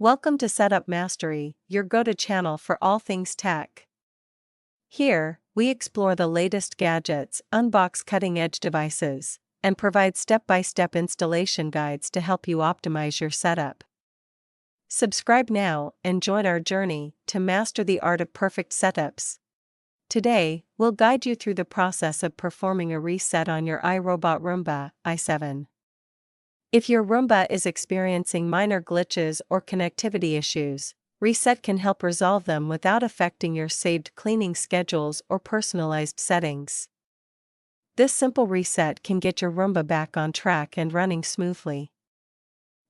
Welcome to Setup Mastery, your go-to channel for all things tech. Here, we explore the latest gadgets, unbox cutting-edge devices, and provide step-by-step installation guides to help you optimize your setup. Subscribe now and join our journey to master the art of perfect setups. Today, we'll guide you through the process of performing a reset on your iRobot Roomba i7. If your Roomba is experiencing minor glitches or connectivity issues, Reset can help resolve them without affecting your saved cleaning schedules or personalized settings. This simple reset can get your Roomba back on track and running smoothly.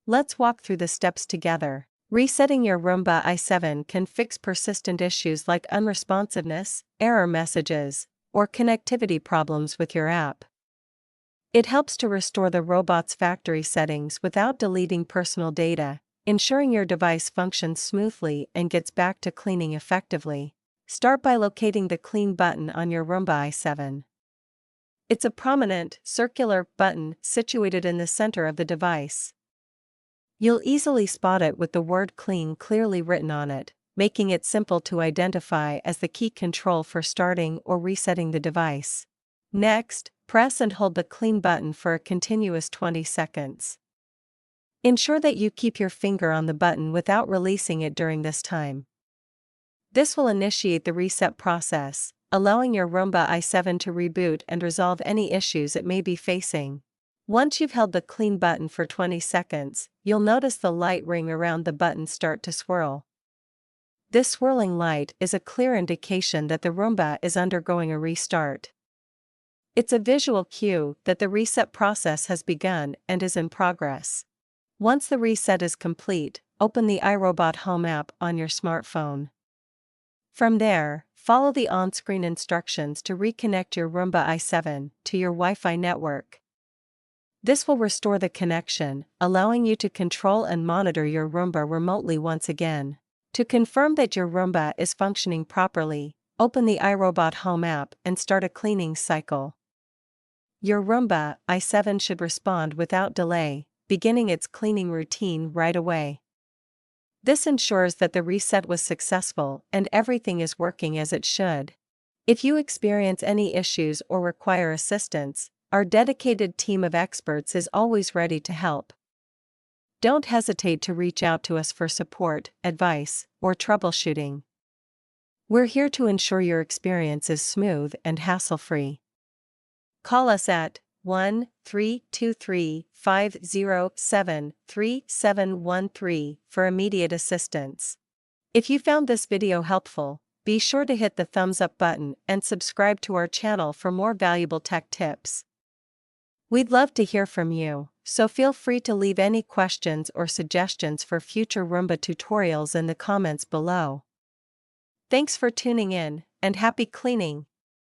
Let's walk through the steps together. Resetting your Roomba i7 can fix persistent issues like unresponsiveness, error messages, or connectivity problems with your app. It helps to restore the robot's factory settings without deleting personal data, ensuring your device functions smoothly and gets back to cleaning effectively. Start by locating the Clean button on your Roomba i7. It's a prominent, circular button situated in the center of the device. You'll easily spot it with the word Clean clearly written on it, making it simple to identify as the key control for starting or resetting the device. Next, press and hold the Clean button for a continuous 20 seconds. Ensure that you keep your finger on the button without releasing it during this time. This will initiate the reset process, allowing your Roomba i7 to reboot and resolve any issues it may be facing. Once you've held the Clean button for 20 seconds, you'll notice the light ring around the button start to swirl. This swirling light is a clear indication that the Roomba is undergoing a restart. It's a visual cue that the reset process has begun and is in progress. Once the reset is complete, open the iRobot Home app on your smartphone. From there, follow the on-screen instructions to reconnect your Roomba i7 to your Wi-Fi network. This will restore the connection, allowing you to control and monitor your Roomba remotely once again. To confirm that your Roomba is functioning properly, open the iRobot Home app and start a cleaning cycle. Your Roomba i7 should respond without delay, beginning its cleaning routine right away. This ensures that the reset was successful and everything is working as it should. If you experience any issues or require assistance, our dedicated team of experts is always ready to help. Don't hesitate to reach out to us for support, advice, or troubleshooting. We're here to ensure your experience is smooth and hassle-free. Call us at 1-323-507-3713 for immediate assistance. If you found this video helpful, be sure to hit the thumbs up button and subscribe to our channel for more valuable tech tips. We'd love to hear from you, so feel free to leave any questions or suggestions for future Roomba tutorials in the comments below. Thanks for tuning in, and happy cleaning!